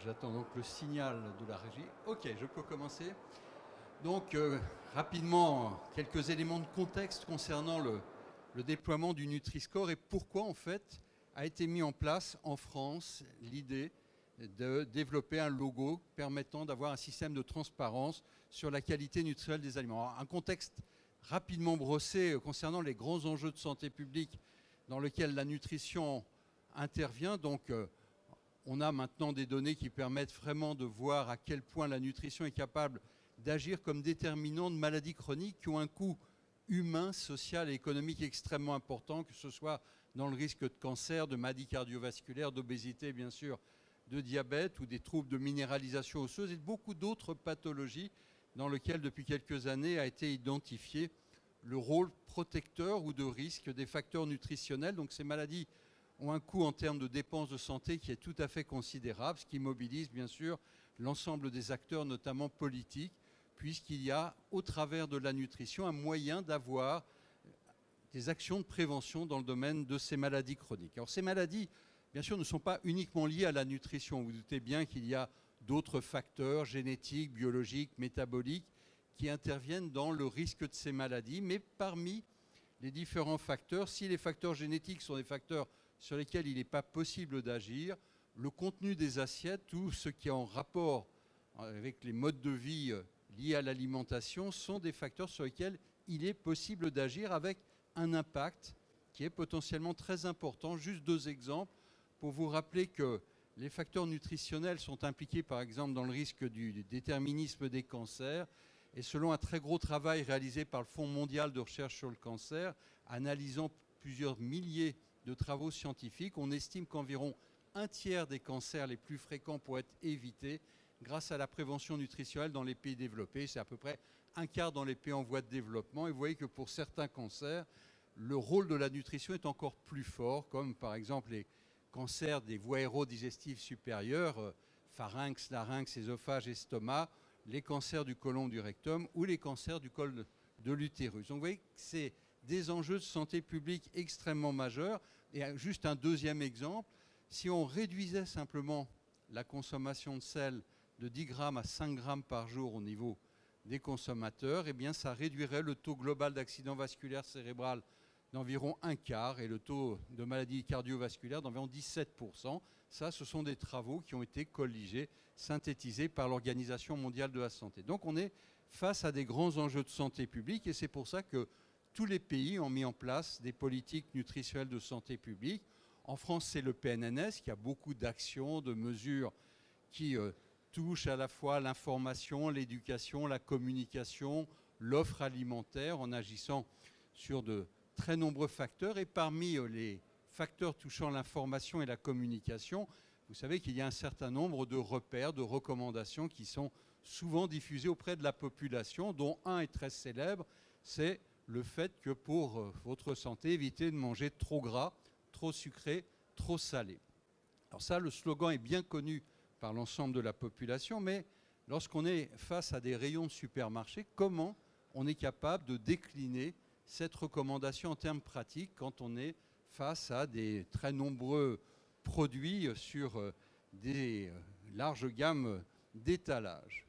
J'attends donc le signal de la régie. Ok, je peux commencer. Donc, rapidement, quelques éléments de contexte concernant le déploiement du Nutri-Score et pourquoi, en fait, a été mis en place en France l'idée de développer un logo permettant d'avoir un système de transparence sur la qualité nutritionnelle des aliments. Alors, un contexte rapidement brossé concernant les grands enjeux de santé publique dans lesquels la nutrition intervient. Donc, on a maintenant des données qui permettent vraiment de voir à quel point la nutrition est capable d'agir comme déterminant de maladies chroniques qui ont un coût humain, social et économique extrêmement important, que ce soit dans le risque de cancer, de maladies cardiovasculaires, d'obésité bien sûr, de diabète ou des troubles de minéralisation osseuse et de beaucoup d'autres pathologies dans lesquelles depuis quelques années a été identifié le rôle protecteur ou de risque des facteurs nutritionnels. Donc ces maladies ont un coût en termes de dépenses de santé qui est tout à fait considérable, ce qui mobilise bien sûr l'ensemble des acteurs, notamment politiques, puisqu'il y a, au travers de la nutrition, un moyen d'avoir des actions de prévention dans le domaine de ces maladies chroniques. Alors ces maladies, bien sûr, ne sont pas uniquement liées à la nutrition. Vous doutez bien qu'il y a d'autres facteurs génétiques, biologiques, métaboliques qui interviennent dans le risque de ces maladies. Mais parmi les différents facteurs, si les facteurs génétiques sont des facteurs sur lesquels il n'est pas possible d'agir, le contenu des assiettes, tout ce qui est en rapport avec les modes de vie liés à l'alimentation, sont des facteurs sur lesquels il est possible d'agir avec un impact qui est potentiellement très important. Juste deux exemples pour vous rappeler que les facteurs nutritionnels sont impliqués par exemple dans le risque du déterminisme des cancers. Et selon un très gros travail réalisé par le Fonds mondial de recherche sur le cancer, analysant plusieurs milliers de travaux scientifiques, on estime qu'environ un tiers des cancers les plus fréquents pourraient être évités grâce à la prévention nutritionnelle dans les pays développés. C'est à peu près un quart dans les pays en voie de développement. Et vous voyez que pour certains cancers, le rôle de la nutrition est encore plus fort, comme par exemple les cancers des voies aérodigestives supérieures, pharynx, larynx, œsophage, estomac, les cancers du côlon, du rectum ou les cancers du col de l'utérus. Donc vous voyez que c'est des enjeux de santé publique extrêmement majeurs. Et juste un deuxième exemple, si on réduisait simplement la consommation de sel de 10 grammes à 5 grammes par jour au niveau des consommateurs, eh bien ça réduirait le taux global d'accident vasculaire cérébral d'environ un quart et le taux de maladies cardiovasculaires d'environ 17%. Ça, ce sont des travaux qui ont été colligés, synthétisés par l'Organisation mondiale de la santé. Donc on est face à des grands enjeux de santé publique et c'est pour ça que tous les pays ont mis en place des politiques nutritionnelles de santé publique. En France, c'est le PNNS qui a beaucoup d'actions, de mesures qui touchent à la fois l'information, l'éducation, la communication, l'offre alimentaire en agissant sur de très nombreux facteurs. Et parmi les facteurs touchant l'information et la communication, vous savez qu'il y a un certain nombre de repères, de recommandations qui sont souvent diffusées auprès de la population, dont un est très célèbre, c'est le fait que pour votre santé, évitez de manger trop gras, trop sucré, trop salé. Alors ça, le slogan est bien connu par l'ensemble de la population, mais lorsqu'on est face à des rayons de supermarché, comment on est capable de décliner cette recommandation en termes pratiques quand on est face à des très nombreux produits sur des larges gammes d'étalage.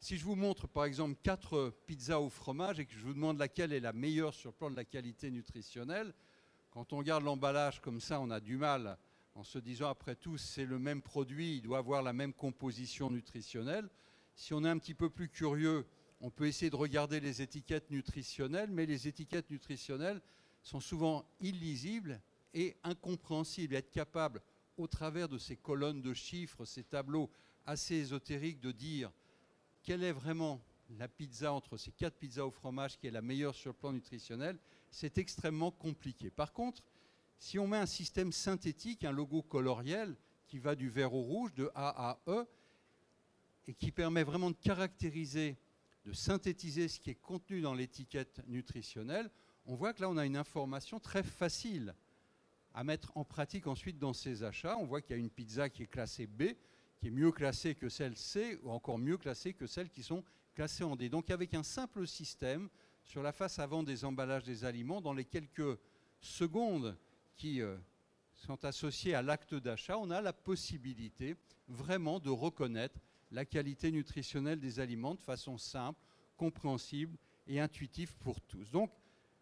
Si je vous montre par exemple 4 pizzas au fromage et que je vous demande laquelle est la meilleure sur le plan de la qualité nutritionnelle, quand on regarde l'emballage comme ça, on a du mal en se disant après tout c'est le même produit, il doit avoir la même composition nutritionnelle. Si on est un petit peu plus curieux, on peut essayer de regarder les étiquettes nutritionnelles, mais les étiquettes nutritionnelles sont souvent illisibles et incompréhensibles. Être capable, au travers de ces colonnes de chiffres, ces tableaux assez ésotériques, de dire quelle est vraiment la pizza entre ces 4 pizzas au fromage qui est la meilleure sur le plan nutritionnel, c'est extrêmement compliqué. Par contre, si on met un système synthétique, un logo coloriel qui va du vert au rouge, de A à E, et qui permet vraiment de caractériser, de synthétiser ce qui est contenu dans l'étiquette nutritionnelle, on voit que là, on a une information très facile à mettre en pratique ensuite dans ses achats. On voit qu'il y a une pizza qui est classée B, qui est mieux classée que celle C, ou encore mieux classée que celles qui sont classées en D. Donc avec un simple système sur la face avant des emballages des aliments, dans les quelques secondes qui sont associés à l'acte d'achat, on a la possibilité vraiment de reconnaître la qualité nutritionnelle des aliments de façon simple, compréhensible et intuitive pour tous. Donc,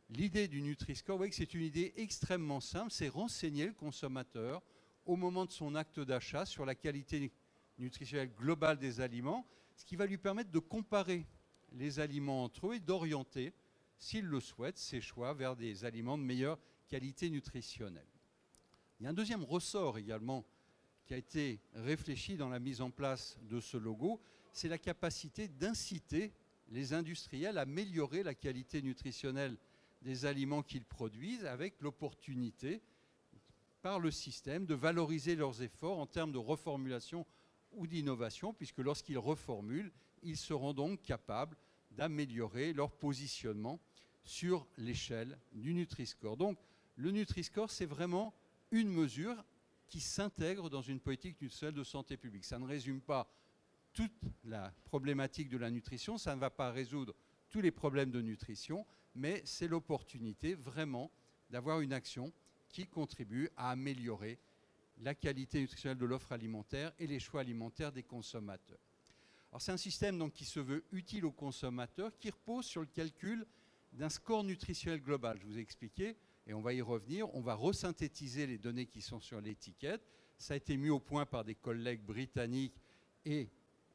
l'idée du Nutri-Score, vous voyez que c'est une idée extrêmement simple, c'est renseigner le consommateur au moment de son acte d'achat sur la qualité nutritionnelle globale des aliments, ce qui va lui permettre de comparer les aliments entre eux et d'orienter, s'il le souhaite, ses choix vers des aliments de meilleure qualité nutritionnelle. Il y a un deuxième ressort également qui a été réfléchi dans la mise en place de ce logo, c'est la capacité d'inciter les industriels à améliorer la qualité nutritionnelle des aliments qu'ils produisent avec l'opportunité, par le système, de valoriser leurs efforts en termes de reformulation ou d'innovation, puisque lorsqu'ils reformulent, ils seront donc capables d'améliorer leur positionnement sur l'échelle du Nutri-Score. Donc, le Nutri-Score, c'est vraiment une mesure qui s'intègre dans une politique nutritionnelle de santé publique. Ça ne résume pas toute la problématique de la nutrition, ça ne va pas résoudre tous les problèmes de nutrition, mais c'est l'opportunité vraiment d'avoir une action qui contribue à améliorer la qualité nutritionnelle de l'offre alimentaire et les choix alimentaires des consommateurs. Alors c'est un système donc, qui se veut utile aux consommateurs, qui repose sur le calcul d'un score nutritionnel global. Je vous ai expliqué, et on va y revenir, on va resynthétiser les données qui sont sur l'étiquette. Ça a été mis au point par des collègues britanniques et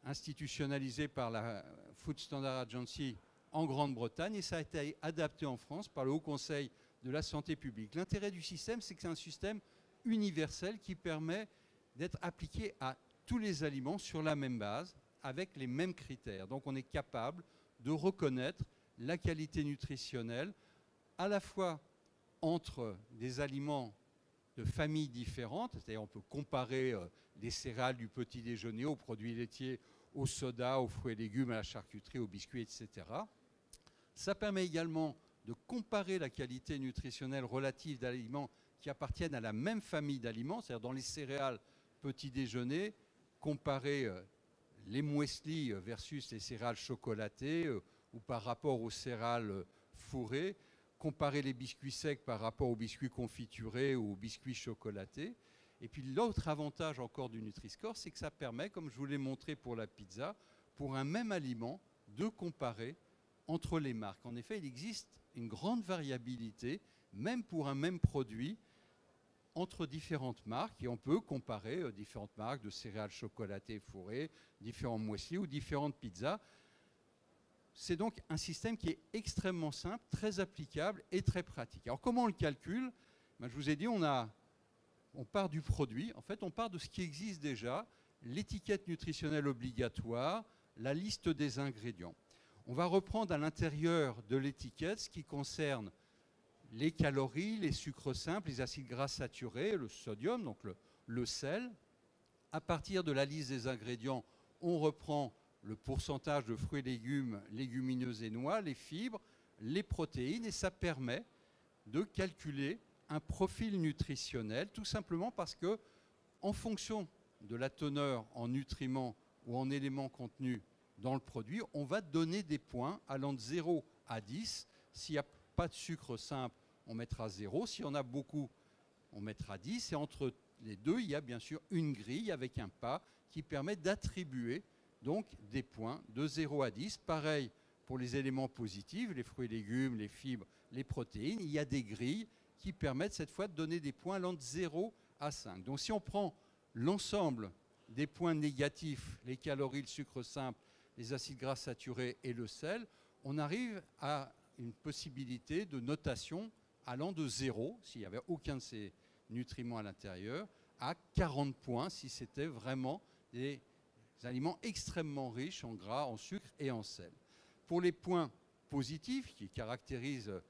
institutionnalisé par la Food Standard Agency en Grande-Bretagne, et ça a été adapté en France par le Haut Conseil de la santé publique. L'intérêt du système, c'est que c'est un système universel qui permet d'être appliqué à tous les aliments sur la même base, avec les mêmes critères. Donc on est capable de reconnaître la qualité nutritionnelle à la fois entre des aliments de familles différentes, c'est-à-dire on peut comparer les céréales du petit déjeuner aux produits laitiers, aux sodas, aux fruits et légumes, à la charcuterie, aux biscuits, etc. Ça permet également de comparer la qualité nutritionnelle relative d'aliments qui appartiennent à la même famille d'aliments, c'est-à-dire dans les céréales petit déjeuner, comparer les muesli versus les céréales chocolatées ou par rapport aux céréales fourrées, comparer les biscuits secs par rapport aux biscuits confiturés ou aux biscuits chocolatés. Et puis l'autre avantage encore du Nutri-Score, c'est que ça permet, comme je vous l'ai montré pour la pizza, pour un même aliment, de comparer entre les marques. En effet, il existe une grande variabilité, même pour un même produit, entre différentes marques, et on peut comparer différentes marques de céréales chocolatées fourrées, différents muesli ou différentes pizzas. C'est donc un système qui est extrêmement simple, très applicable et très pratique. Alors comment on le calcule? Je vous ai dit, on part du produit, en fait on part de ce qui existe déjà, l'étiquette nutritionnelle obligatoire, la liste des ingrédients. On va reprendre à l'intérieur de l'étiquette ce qui concerne les calories, les sucres simples, les acides gras saturés, le sodium, donc le sel. À partir de la liste des ingrédients, on reprend le pourcentage de fruits et légumes, légumineuses et noix, les fibres, les protéines, et ça permet de calculer un profil nutritionnel, tout simplement parce que, en fonction de la teneur en nutriments ou en éléments contenus dans le produit, on va donner des points allant de 0 à 10. S'il n'y a pas de sucre simple, on mettra 0. S'il y en a beaucoup, on mettra 10. Et entre les deux, il y a bien sûr une grille avec un pas qui permet d'attribuer donc des points de 0 à 10. Pareil pour les éléments positifs, les fruits et légumes, les fibres, les protéines. Il y a des grilles qui permettent cette fois de donner des points allant de 0 à 5. Donc si on prend l'ensemble des points négatifs, les calories, le sucre simple, les acides gras saturés et le sel, on arrive à une possibilité de notation allant de 0, s'il n'y avait aucun de ces nutriments à l'intérieur, à 40 points si c'était vraiment des aliments extrêmement riches en gras, en sucre et en sel. Pour les points positifs qui caractérisent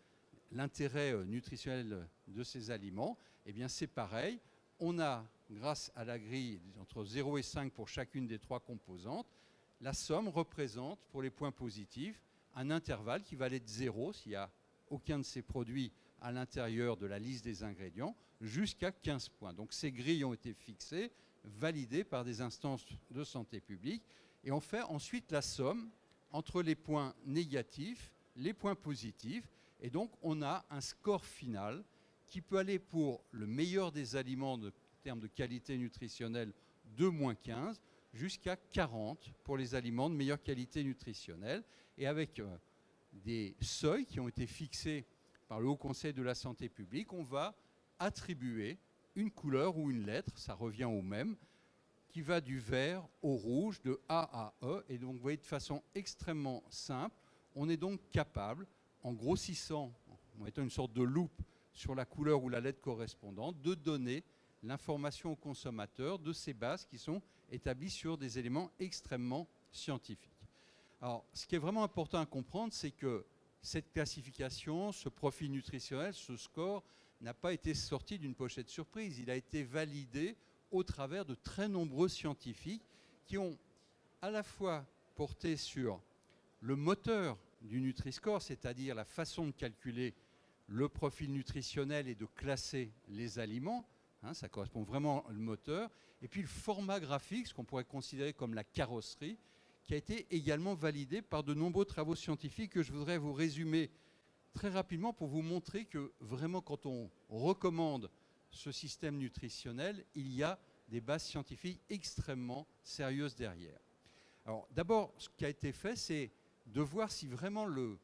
l'intérêt nutritionnel de ces aliments, eh bien c'est pareil. On a, grâce à la grille entre 0 et 5 pour chacune des trois composantes, la somme représente, pour les points positifs, un intervalle qui va aller de 0, s'il n'y a aucun de ces produits à l'intérieur de la liste des ingrédients, jusqu'à 15 points. Donc ces grilles ont été fixées, validées par des instances de santé publique, et on fait ensuite la somme entre les points négatifs, les points positifs, et donc on a un score final qui peut aller pour le meilleur des aliments en termes de qualité nutritionnelle de -15 jusqu'à 40 pour les aliments de meilleure qualité nutritionnelle, et avec des seuils qui ont été fixés par le Haut Conseil de la santé publique, on va attribuer une couleur ou une lettre, ça revient au même, qui va du vert au rouge, de A à E. Et donc, vous voyez, de façon extrêmement simple, on est donc capable, en grossissant, en mettant une sorte de loupe sur la couleur ou la lettre correspondante, de donner l'information au consommateur de ces bases qui sont établies sur des éléments extrêmement scientifiques. Alors, ce qui est vraiment important à comprendre, c'est que cette classification, ce profil nutritionnel, ce score, n'a pas été sorti d'une pochette surprise. Il a été validé au travers de très nombreux scientifiques qui ont à la fois porté sur le moteur du Nutri-Score, c'est-à-dire la façon de calculer le profil nutritionnel et de classer les aliments, ça correspond vraiment au moteur, et puis le format graphique, ce qu'on pourrait considérer comme la carrosserie, qui a été également validé par de nombreux travaux scientifiques que je voudrais vous résumer très rapidement pour vous montrer que vraiment quand on recommande ce système nutritionnel, il y a des bases scientifiques extrêmement sérieuses derrière. Alors d'abord, ce qui a été fait, c'est de voir si vraiment le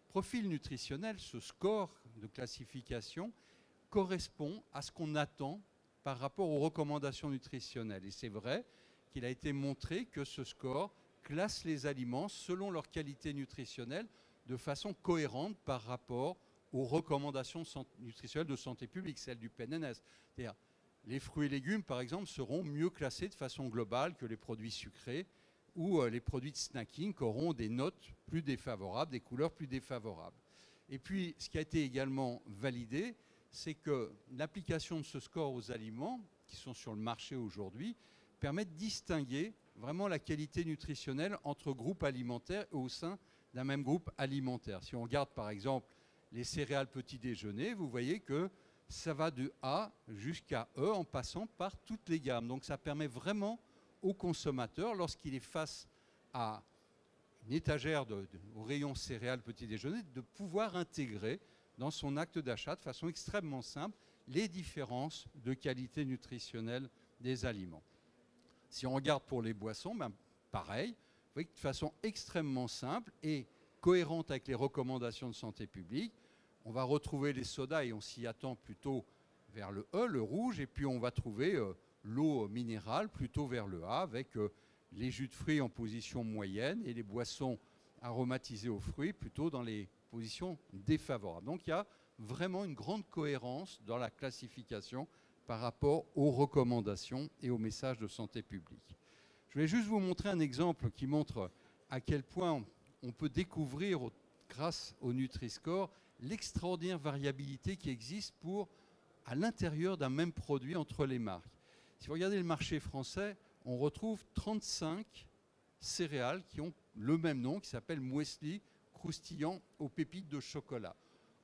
profil nutritionnel, ce score de classification, correspond à ce qu'on attend par rapport aux recommandations nutritionnelles. Et c'est vrai qu'il a été montré que ce score classe les aliments selon leur qualité nutritionnelle de façon cohérente par rapport aux recommandations nutritionnelles de santé publique, celles du PNNS. C'est-à-dire, les fruits et légumes, par exemple, seront mieux classés de façon globale que les produits sucrés ou les produits de snacking qui auront des notes plus défavorables, des couleurs plus défavorables. Et puis, ce qui a été également validé, c'est que l'application de ce score aux aliments qui sont sur le marché aujourd'hui permet de distinguer vraiment la qualité nutritionnelle entre groupes alimentaires et au sein d'un même groupe alimentaire. Si on regarde par exemple les céréales petit déjeuner, vous voyez que ça va de A jusqu'à E en passant par toutes les gammes. Donc ça permet vraiment au consommateur, lorsqu'il est face à une étagère au rayon céréales petit déjeuner, de pouvoir intégrer dans son acte d'achat de façon extrêmement simple les différences de qualité nutritionnelle des aliments. Si on regarde pour les boissons, pareil, vous voyez que de façon extrêmement simple et cohérente avec les recommandations de santé publique, on va retrouver les sodas et on s'y attend plutôt vers le E, le rouge, et puis on va trouver l'eau minérale plutôt vers le A avec les jus de fruits en position moyenne et les boissons aromatisées aux fruits plutôt dans les positions défavorables. Donc il y a vraiment une grande cohérence dans la classification par rapport aux recommandations et aux messages de santé publique. Je vais juste vous montrer un exemple qui montre à quel point on peut découvrir, grâce au Nutri-Score, l'extraordinaire variabilité qui existe à l'intérieur d'un même produit entre les marques. Si vous regardez le marché français, on retrouve 35 céréales qui ont le même nom, qui s'appelle muesli croustillant aux pépites de chocolat.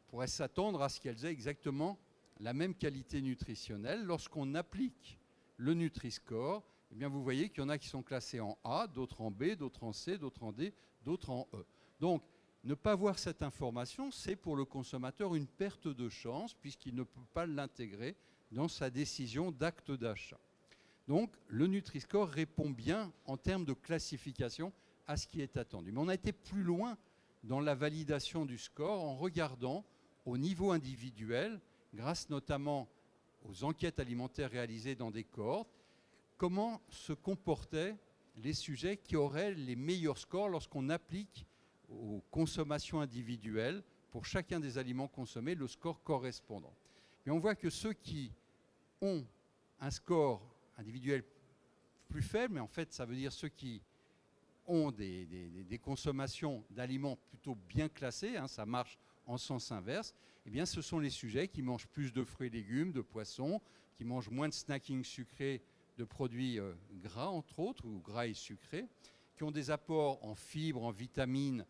On pourrait s'attendre à ce qu'elles aient exactement la même qualité nutritionnelle. Lorsqu'on applique le Nutri-Score, eh bien vous voyez qu'il y en a qui sont classés en A, d'autres en B, d'autres en C, d'autres en D, d'autres en E. Donc, ne pas voir cette information, c'est pour le consommateur une perte de chance puisqu'il ne peut pas l'intégrer dans sa décision d'acte d'achat. Donc, le Nutri-Score répond bien en termes de classification à ce qui est attendu. Mais on a été plus loin dans la validation du score en regardant au niveau individuel, grâce notamment aux enquêtes alimentaires réalisées dans des cohortes, comment se comportaient les sujets qui auraient les meilleurs scores lorsqu'on applique aux consommations individuelles pour chacun des aliments consommés le score correspondant. Et on voit que ceux qui ont un score individuel plus faible, mais en fait ça veut dire ceux qui ont des consommations d'aliments plutôt bien classés, ça marche en sens inverse, eh bien ce sont les sujets qui mangent plus de fruits et légumes, de poissons, qui mangent moins de snacking sucré, de produits gras entre autres, ou gras et sucrés, qui ont des apports en fibres, en vitamines,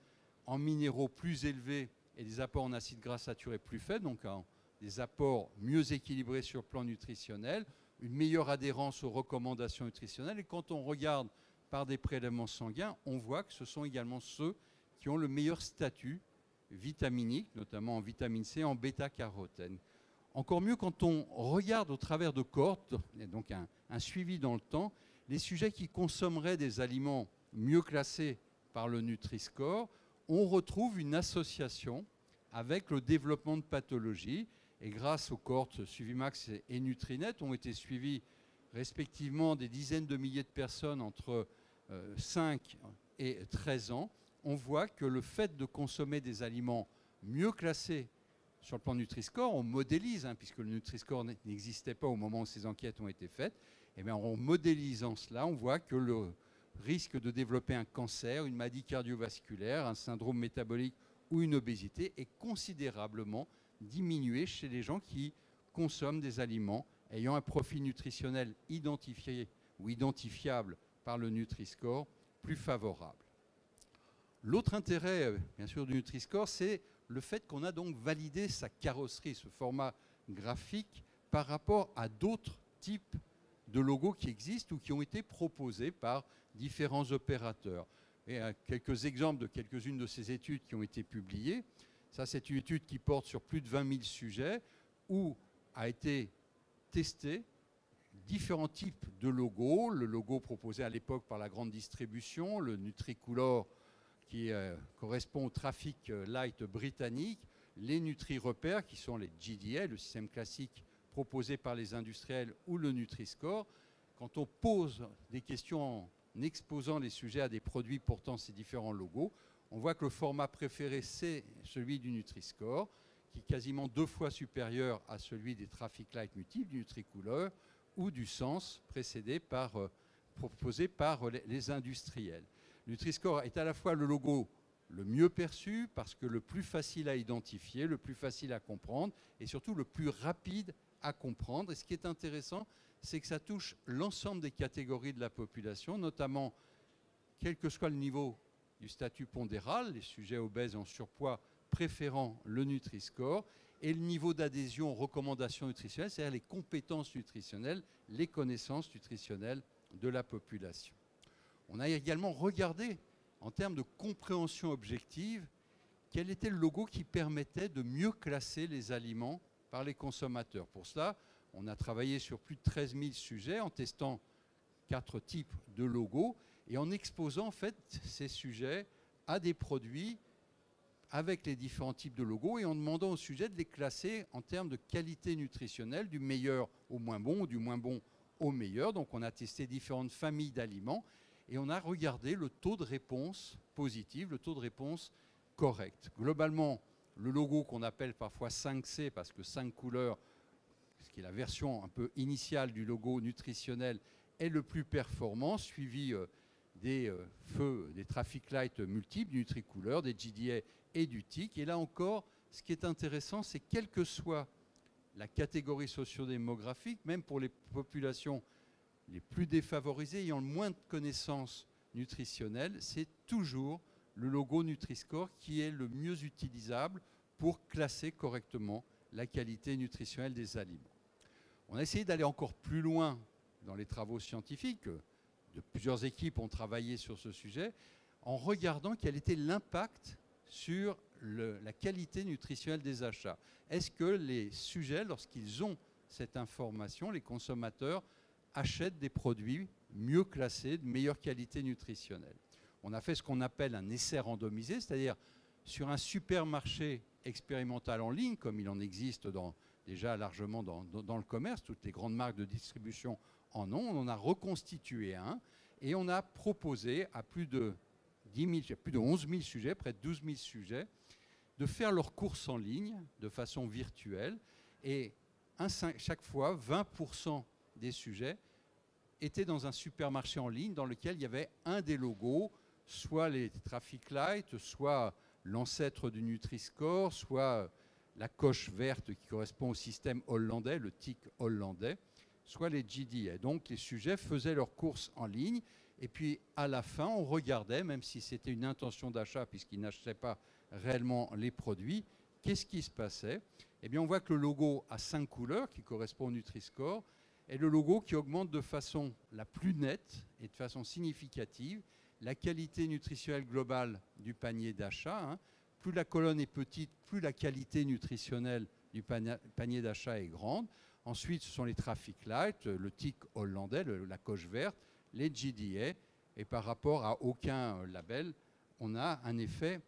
en minéraux plus élevés et des apports en acides gras saturés plus faibles, donc des apports mieux équilibrés sur le plan nutritionnel, une meilleure adhérence aux recommandations nutritionnelles. Et quand on regarde par des prélèvements sanguins, on voit que ce sont également ceux qui ont le meilleur statut vitaminique, notamment en vitamine C, en bêta-carotène. Encore mieux quand on regarde au travers de cohortes, et donc un suivi dans le temps, les sujets qui consommeraient des aliments mieux classés par le Nutri-Score, on retrouve une association avec le développement de pathologies. Et grâce aux cohortes Suivimax et Nutrinet, ont été suivis respectivement des dizaines de milliers de personnes entre 5 et 13 ans. On voit que le fait de consommer des aliments mieux classés sur le plan Nutri-Score, on modélise, puisque le Nutri-Score n'existait pas au moment où ces enquêtes ont été faites, et bien en modélisant cela, on voit que le risque de développer un cancer, une maladie cardiovasculaire, un syndrome métabolique ou une obésité est considérablement diminué chez les gens qui consomment des aliments ayant un profil nutritionnel identifié ou identifiable par le Nutri-Score plus favorable. L'autre intérêt, bien sûr, du Nutri-Score, c'est le fait qu'on a donc validé sa carrosserie, ce format graphique, par rapport à d'autres types de logos qui existent ou qui ont été proposés par différents opérateurs. Et quelques exemples de quelques-unes de ces études qui ont été publiées. Ça, c'est une étude qui porte sur plus de 20 000 sujets où a été testé différents types de logos. Le logo proposé à l'époque par la grande distribution, le Nutricolor qui correspond au trafic light britannique, les Nutri-Repères qui sont les GDA, le système classique proposé par les industriels, ou le Nutri-Score. Quand on pose des questions en exposant les sujets à des produits portant ces différents logos, on voit que le format préféré, c'est celui du Nutri-Score, qui est quasiment 2 fois supérieur à celui des Traffic Light multiples, du Nutricolor ou du Sens, proposé par les industriels. Le Nutri-Score est à la fois le logo le mieux perçu, parce que le plus facile à identifier, le plus facile à comprendre, et surtout le plus rapide à comprendre. Et ce qui est intéressant, c'est que ça touche l'ensemble des catégories de la population, notamment, quel que soit le niveau du statut pondéral, les sujets obèses et en surpoids préférant le Nutri-Score, et le niveau d'adhésion aux recommandations nutritionnelles, c'est-à-dire les compétences nutritionnelles, les connaissances nutritionnelles de la population. On a également regardé, en termes de compréhension objective, quel était le logo qui permettait de mieux classer les aliments par les consommateurs. Pour cela, on a travaillé sur plus de 13 000 sujets en testant 4 types de logos et en exposant en fait ces sujets à des produits avec les différents types de logos et en demandant aux sujets de les classer en termes de qualité nutritionnelle, du meilleur au moins bon ou du moins bon au meilleur. Donc on a testé différentes familles d'aliments et on a regardé le taux de réponse positive, le taux de réponse correct. Globalement, le logo qu'on appelle parfois 5C, parce que 5 couleurs, ce qui est la version un peu initiale du logo nutritionnel, est le plus performant, suivi des feux, des traffic lights multiples, du Nutricolor, des GDA et du TIC. Et là encore, ce qui est intéressant, c'est quelle que soit la catégorie sociodémographique, même pour les populations les plus défavorisées, ayant le moins de connaissances nutritionnelles, c'est toujours le logo Nutri-Score qui est le mieux utilisable pour classer correctement la qualité nutritionnelle des aliments. On a essayé d'aller encore plus loin dans les travaux scientifiques. Plusieurs équipes ont travaillé sur ce sujet en regardant quel était l'impact sur la qualité nutritionnelle des achats. Est-ce que les sujets, lorsqu'ils ont cette information, les consommateurs achètent des produits mieux classés, de meilleure qualité nutritionnelle? On a fait ce qu'on appelle un essai randomisé, c'est-à-dire sur un supermarché expérimental en ligne, comme il en existe déjà largement dans le commerce, toutes les grandes marques de distribution en ont. On en a reconstitué un et on a proposé à plus de 11 000 sujets, près de 12 000 sujets, de faire leurs courses en ligne de façon virtuelle. Et chaque fois, 20% des sujets étaient dans un supermarché en ligne dans lequel il y avait un des logos, soit les Traffic Light, soit l'ancêtre du Nutri-Score, soit la coche verte qui correspond au système hollandais, le TIC hollandais, soit les GDA. Donc les sujets faisaient leurs courses en ligne et puis à la fin on regardait, même si c'était une intention d'achat puisqu'ils n'achetaient pas réellement les produits, qu'est-ce qui se passait? Eh bien on voit que le logo à 5 couleurs qui correspond au Nutri-Score est le logo qui augmente de façon la plus nette et de façon significative la qualité nutritionnelle globale du panier d'achat. Plus la colonne est petite, plus la qualité nutritionnelle du panier d'achat est grande. Ensuite, ce sont les traffic lights, le TIC hollandais, la coche verte, les GDA. Et par rapport à aucun label, on a un effet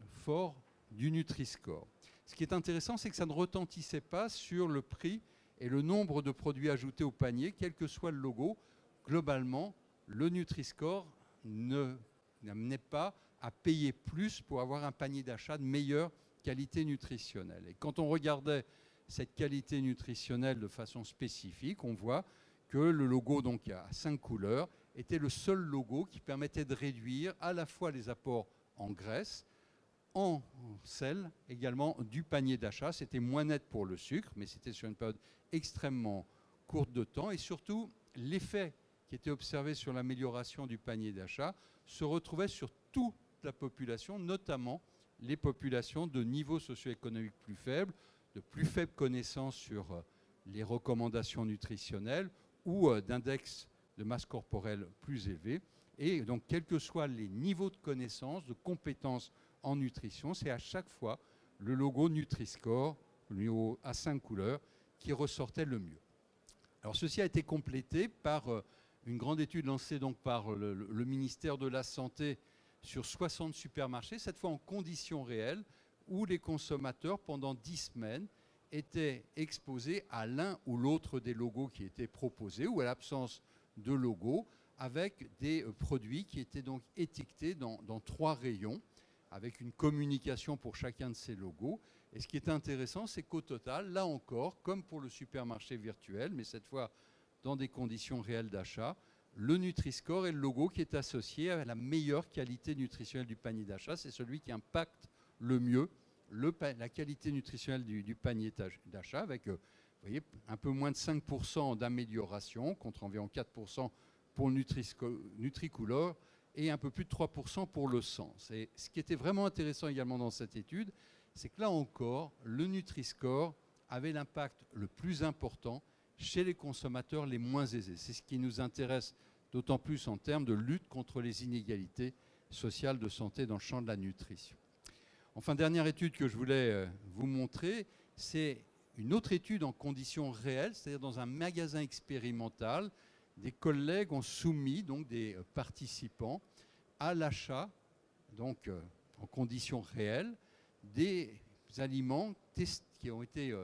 fort du Nutri-Score. Ce qui est intéressant, c'est que ça ne retentissait pas sur le prix et le nombre de produits ajoutés au panier, quel que soit le logo. Globalement, le Nutri-Score n'amenait pas à payer plus pour avoir un panier d'achat de meilleure qualité nutritionnelle. Et quand on regardait cette qualité nutritionnelle de façon spécifique, on voit que le logo, donc à 5 couleurs, était le seul logo qui permettait de réduire à la fois les apports en graisse, en sel, également du panier d'achat. C'était moins net pour le sucre, mais c'était sur une période extrêmement courte de temps. Et surtout, l'effet qui était observé sur l'amélioration du panier d'achat se retrouvait sur toute la population, notamment les populations de niveau socio-économique plus faible, de plus faible connaissance sur les recommandations nutritionnelles ou d'index de masse corporelle plus élevé. Et donc, quels que soient les niveaux de connaissance, de compétences en nutrition, c'est à chaque fois le logo Nutri-Score, le logo à 5 couleurs, qui ressortait le mieux. Alors, ceci a été complété par une grande étude lancée donc par le ministère de la Santé sur 60 supermarchés, cette fois en conditions réelles, où les consommateurs, pendant 10 semaines, étaient exposés à l'un ou l'autre des logos qui étaient proposés, ou à l'absence de logo, avec des produits qui étaient donc étiquetés dans 3 rayons, avec une communication pour chacun de ces logos. Et ce qui est intéressant, c'est qu'au total, là encore, comme pour le supermarché virtuel, mais cette fois dans des conditions réelles d'achat, le Nutri-Score est le logo qui est associé à la meilleure qualité nutritionnelle du panier d'achat. C'est celui qui impacte le mieux la qualité nutritionnelle du panier d'achat, avec vous voyez, un peu moins de 5% d'amélioration, contre environ 4% pour le Nutri-Couleur, et un peu plus de 3% pour le sens. Et ce qui était vraiment intéressant également dans cette étude, c'est que là encore, le Nutri-Score avait l'impact le plus important chez les consommateurs les moins aisés. C'est ce qui nous intéresse d'autant plus en termes de lutte contre les inégalités sociales de santé dans le champ de la nutrition. Enfin, dernière étude que je voulais vous montrer, c'est une autre étude en conditions réelles, c'est-à-dire dans un magasin expérimental. Des collègues ont soumis donc des participants à l'achat, donc en conditions réelles, des aliments qui ont été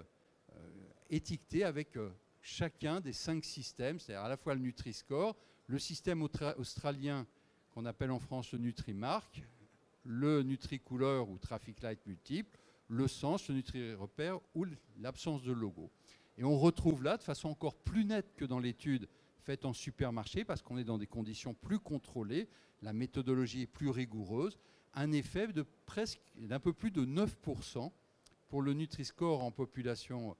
étiquetés avec chacun des 5 systèmes, c'est-à-dire à la fois le Nutri-Score, le système australien qu'on appelle en France le Nutri-Mark, le Nutri-Couleur ou Traffic Light multiple, le sens, le Nutri-Repère ou l'absence de logo. Et on retrouve là, de façon encore plus nette que dans l'étude faite en supermarché, parce qu'on est dans des conditions plus contrôlées, la méthodologie est plus rigoureuse, un effet de presque d'un peu plus de 9% pour le Nutri-Score en population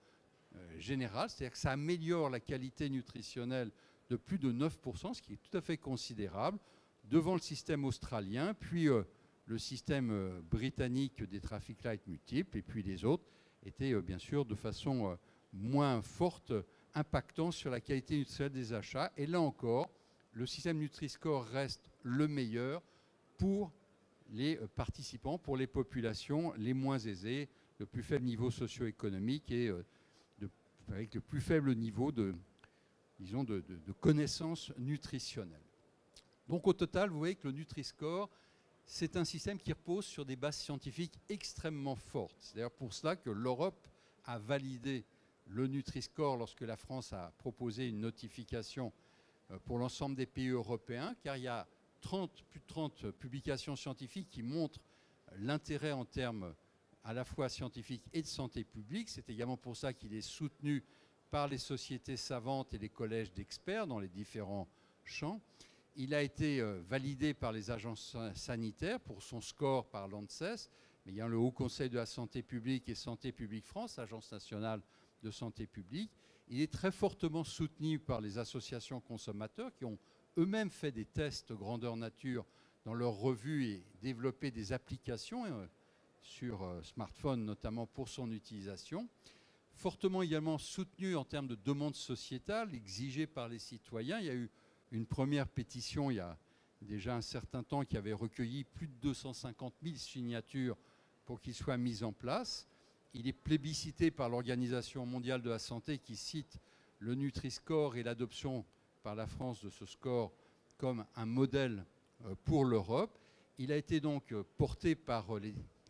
générale, c'est-à-dire que ça améliore la qualité nutritionnelle de plus de 9%, ce qui est tout à fait considérable, devant le système australien, puis le système britannique des traffic lights multiples, et puis les autres étaient bien sûr de façon moins forte, impactant sur la qualité nutritionnelle des achats. Et là encore, le système Nutri-Score reste le meilleur pour les participants, pour les populations les moins aisées, le plus faible niveau socio-économique et avec le plus faible niveau de connaissances nutritionnelles. Donc au total, vous voyez que le Nutri-Score, c'est un système qui repose sur des bases scientifiques extrêmement fortes. C'est d'ailleurs pour cela que l'Europe a validé le Nutri-Score lorsque la France a proposé une notification pour l'ensemble des pays européens, car il y a plus de 30 publications scientifiques qui montrent l'intérêt en termes à la fois scientifiques et de santé publique. C'est également pour ça qu'il est soutenu par les sociétés savantes et les collèges d'experts dans les différents champs. Il a été validé par les agences sanitaires pour son score par l'ANSES, mais il y a le Haut Conseil de la santé publique et Santé publique France, Agence nationale de santé publique. Il est très fortement soutenu par les associations consommateurs qui ont eux-mêmes fait des tests grandeur nature dans leurs revues et développé des applications sur smartphone, notamment pour son utilisation. Fortement également soutenu en termes de demande sociétale, exigée par les citoyens. Il y a eu une première pétition il y a déjà un certain temps qui avait recueilli plus de 250 000 signatures pour qu'il soit mis en place. il est plébiscité par l'Organisation mondiale de la santé qui cite le Nutri-Score et l'adoption par la France de ce score comme un modèle pour l'Europe. Il a été donc porté par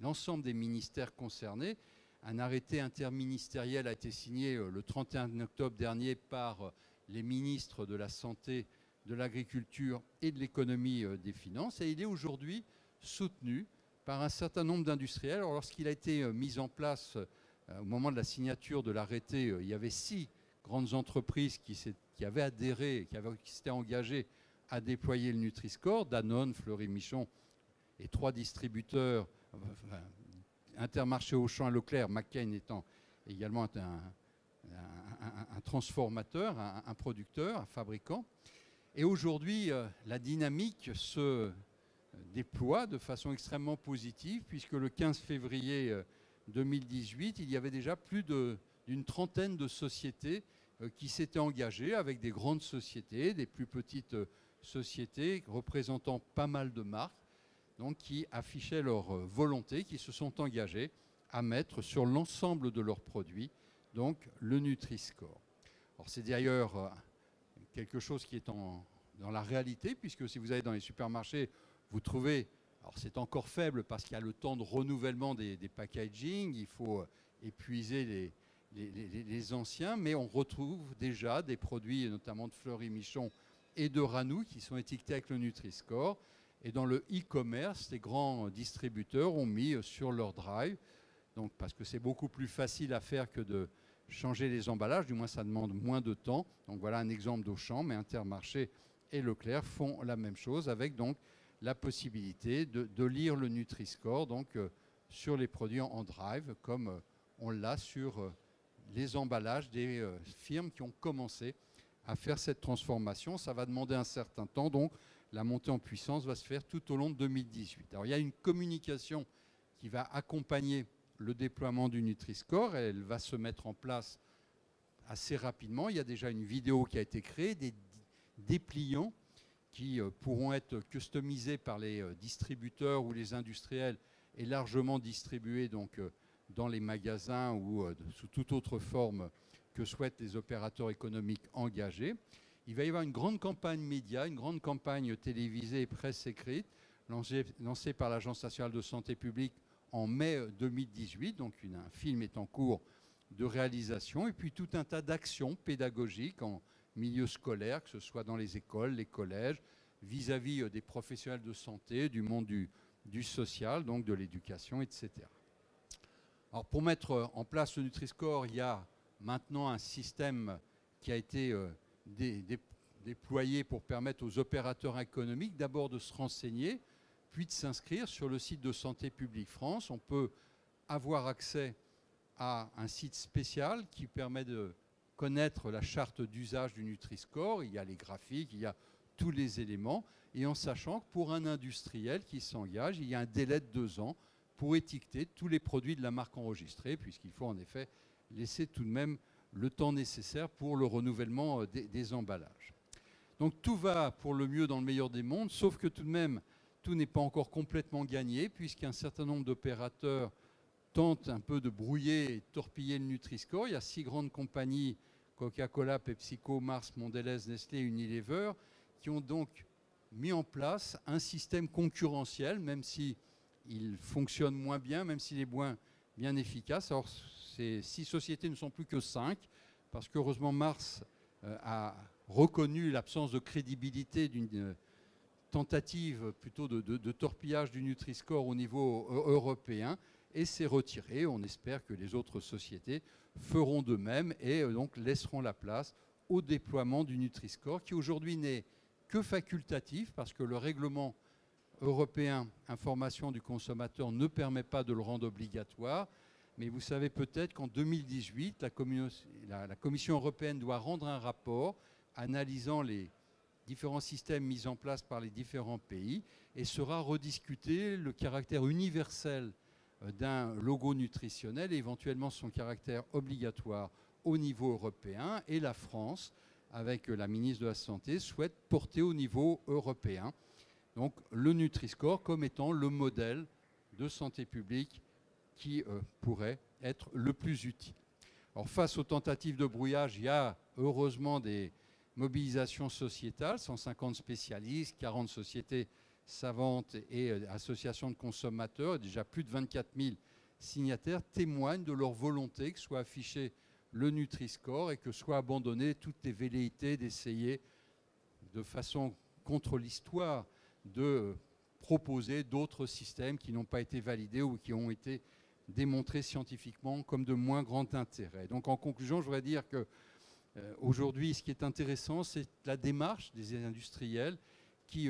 l'ensemble des ministères concernés. Un arrêté interministériel a été signé le 31 octobre dernier par les ministres de la Santé, de l'Agriculture et de l'Économie des Finances. Et il est aujourd'hui soutenu par un certain nombre d'industriels. Alors, lorsqu'il a été mis en place au moment de la signature de l'arrêté, il y avait 6 grandes entreprises qui avaient adhéré, qui s'étaient engagées à déployer le Nutri-Score, Danone, Fleury-Michon et 3 distributeurs, Intermarché, Auchan et Leclerc, McCain étant également un transformateur, un producteur, un fabricant. Et aujourd'hui, la dynamique se déploie de façon extrêmement positive, puisque le 15 février 2018, il y avait déjà plus d'une trentaine de sociétés qui s'étaient engagées, avec des grandes sociétés, des plus petites sociétés représentant pas mal de marques, donc qui affichaient leur volonté, qui se sont engagées à mettre sur l'ensemble de leurs produits donc le Nutri-Score. Alors c'est d'ailleurs quelque chose qui est dans la réalité, puisque si vous allez dans les supermarchés, vous trouvez, alors c'est encore faible parce qu'il y a le temps de renouvellement des packaging, il faut épuiser les anciens, mais on retrouve déjà des produits, notamment de Fleury-Michon et de Ranou, qui sont étiquetés avec le Nutri-Score. Et dans le e-commerce, les grands distributeurs ont mis sur leur drive, donc parce que c'est beaucoup plus facile à faire que de changer les emballages, du moins ça demande moins de temps. Donc voilà un exemple d'Auchan, mais Intermarché et Leclerc font la même chose, avec donc la possibilité de lire le Nutri-Score donc, sur les produits en drive, comme on l'a sur les emballages des firmes qui ont commencé à faire cette transformation. Ça va demander un certain temps, donc la montée en puissance va se faire tout au long de 2018. Alors il y a une communication qui va accompagner le déploiement du Nutri-Score. Elle va se mettre en place assez rapidement. Il y a déjà une vidéo qui a été créée, des dépliants qui pourront être customisés par les distributeurs ou les industriels et largement distribués donc, dans les magasins ou sous toute autre forme que souhaitent les opérateurs économiques engagés. Il va y avoir une grande campagne média, une grande campagne télévisée et presse écrite lancée par l'Agence nationale de santé publique en mai 2018. Donc un film est en cours de réalisation. Et puis tout un tas d'actions pédagogiques en milieu scolaire, que ce soit dans les écoles, les collèges, vis-à-vis des professionnels de santé, du monde du social, donc de l'éducation, etc. Alors pour mettre en place le Nutri-Score, il y a maintenant un système qui a été déployé pour permettre aux opérateurs économiques d'abord de se renseigner, puis de s'inscrire sur le site de Santé publique France. On peut avoir accès à un site spécial qui permet de connaître la charte d'usage du Nutri-Score. Il y a les graphiques, il y a tous les éléments, et en sachant que pour un industriel qui s'engage, il y a un délai de 2 ans pour étiqueter tous les produits de la marque enregistrée, puisqu'il faut en effet laisser tout de même le temps nécessaire pour le renouvellement des emballages. Donc tout va pour le mieux dans le meilleur des mondes, sauf que tout de même, tout n'est pas encore complètement gagné, puisqu'un certain nombre d'opérateurs tentent un peu de brouiller et de torpiller le Nutri-Score. Il y a 6 grandes compagnies, Coca-Cola, PepsiCo, Mars, Mondelez, Nestlé, Unilever, qui ont donc mis en place un système concurrentiel, même s'il fonctionne moins bien, même s'il est moins bien efficace. Alors ces 6 sociétés ne sont plus que 5, parce qu'heureusement Mars a reconnu l'absence de crédibilité d'une tentative plutôt de torpillage du Nutri-Score au niveau européen et s'est retiré. On espère que les autres sociétés feront de même et donc laisseront la place au déploiement du Nutri-Score, qui aujourd'hui n'est que facultatif parce que le règlement européen information du consommateur ne permet pas de le rendre obligatoire. Mais vous savez peut-être qu'en 2018, la Commission européenne doit rendre un rapport analysant les différents systèmes mis en place par les différents pays et sera rediscuté le caractère universel d'un logo nutritionnel et éventuellement son caractère obligatoire au niveau européen. Et la France, avec la ministre de la Santé, souhaite porter au niveau européen donc le Nutri-Score comme étant le modèle de santé publique qui pourrait être le plus utile. Alors, face aux tentatives de brouillage, il y a heureusement des mobilisations sociétales, 150 spécialistes, 40 sociétés savantes et associations de consommateurs, et déjà plus de 24 000 signataires témoignent de leur volonté que soit affiché le Nutri-Score et que soient abandonnées toutes les velléités d'essayer de façon contre l'histoire de proposer d'autres systèmes qui n'ont pas été validés ou qui ont été démontrés scientifiquement comme de moins grand intérêt. Donc en conclusion, je voudrais dire que aujourd'hui, ce qui est intéressant, c'est la démarche des industriels qui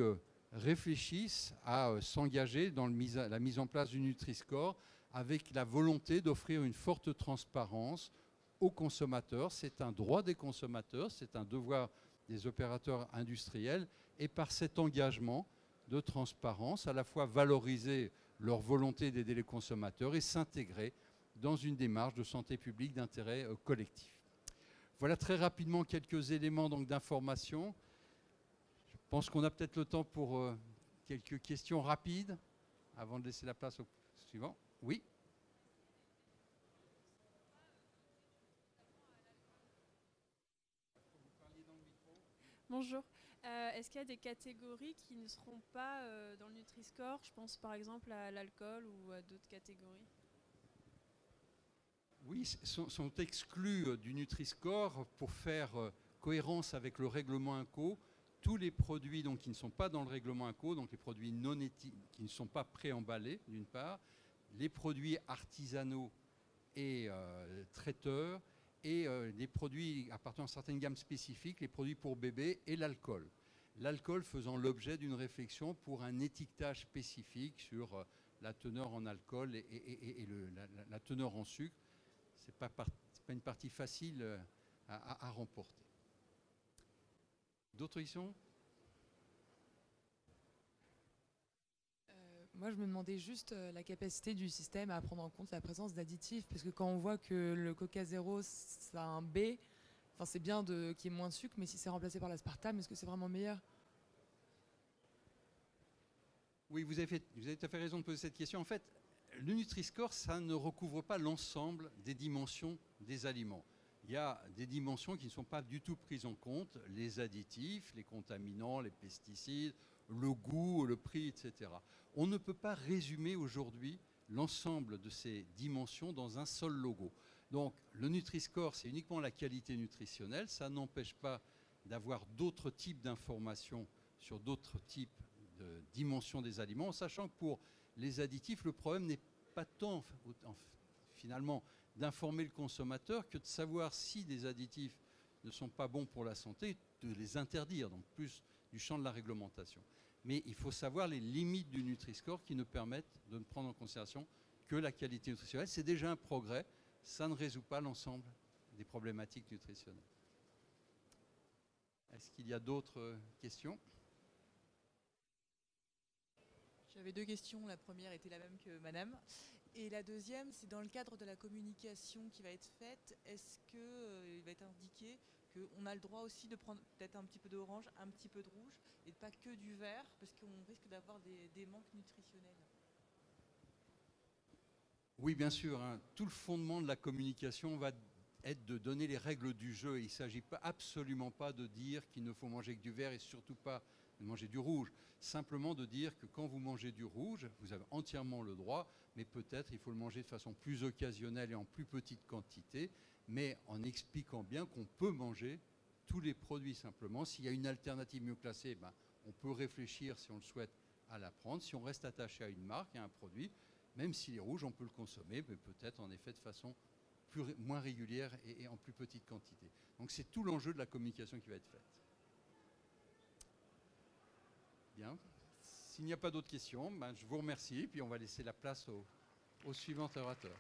réfléchissent à s'engager dans la mise en place du Nutri-Score avec la volonté d'offrir une forte transparence aux consommateurs. C'est un droit des consommateurs, c'est un devoir des opérateurs industriels, et par cet engagement de transparence, à la fois valoriser leur volonté d'aider les consommateurs et s'intégrer dans une démarche de santé publique d'intérêt collectif. Voilà très rapidement quelques éléments d'information. Je pense qu'on a peut-être le temps pour quelques questions rapides avant de laisser la place au suivant. Oui. Bonjour. Est-ce qu'il y a des catégories qui ne seront pas dans le Nutri-Score? Je pense par exemple à l'alcool ou à d'autres catégories. Oui, sont exclus du Nutri-Score pour faire cohérence avec le règlement INCO. Tous les produits donc, qui ne sont pas dans le règlement INCO, donc les produits qui ne sont pas préemballés d'une part, les produits artisanaux et traiteurs, et les produits appartenant à certaines gammes spécifiques, les produits pour bébés et l'alcool. L'alcool faisant l'objet d'une réflexion pour un étiquetage spécifique sur la teneur en alcool et la teneur en sucre. Ce n'est pas une partie facile à remporter. D'autres questions? Moi, je me demandais juste la capacité du système à prendre en compte la présence d'additifs, parce que quand on voit que le Coca Zéro, ça a un B, enfin, c'est bien qu'il y ait moins de sucre, mais si c'est remplacé par l'aspartame, est-ce que c'est vraiment meilleur? Oui, vous avez tout à fait raison de poser cette question. En fait, le Nutri-Score, ça ne recouvre pas l'ensemble des dimensions des aliments. Il y a des dimensions qui ne sont pas du tout prises en compte, les additifs, les contaminants, les pesticides, le goût, le prix, etc. On ne peut pas résumer aujourd'hui l'ensemble de ces dimensions dans un seul logo. Donc le Nutri-Score, c'est uniquement la qualité nutritionnelle, ça n'empêche pas d'avoir d'autres types d'informations sur d'autres types de dimensions des aliments, en sachant que pour les additifs, le problème n'est pas tant finalement d'informer le consommateur que de savoir si des additifs ne sont pas bons pour la santé, de les interdire, donc plus du champ de la réglementation. Mais il faut savoir les limites du Nutri-Score qui ne permettent de ne prendre en considération que la qualité nutritionnelle. C'est déjà un progrès, ça ne résout pas l'ensemble des problématiques nutritionnelles. Est-ce qu'il y a d'autres questions? J'avais deux questions. La première était la même que madame. Et la deuxième, c'est dans le cadre de la communication qui va être faite, est-ce qu'il va être indiqué qu'on a le droit aussi de prendre peut-être un petit peu d'orange, un petit peu de rouge, et pas que du vert, parce qu'on risque d'avoir des manques nutritionnels? Oui, bien sûr. Tout le fondement de la communication va être de donner les règles du jeu. Il ne s'agit absolument pas de dire qu'il ne faut manger que du vert et surtout pas de manger du rouge. Simplement de dire que quand vous mangez du rouge, vous avez entièrement le droit, mais peut-être il faut le manger de façon plus occasionnelle et en plus petite quantité, mais en expliquant bien qu'on peut manger tous les produits simplement. S'il y a une alternative mieux classée, on peut réfléchir, si on le souhaite, à la prendre. Si on reste attaché à une marque, à un produit, même s'il est rouge, on peut le consommer, mais peut-être en effet de façon moins régulière et en plus petite quantité. Donc c'est tout l'enjeu de la communication qui va être faite. Bien. S'il n'y a pas d'autres questions, je vous remercie, puis on va laisser la place au suivant orateur.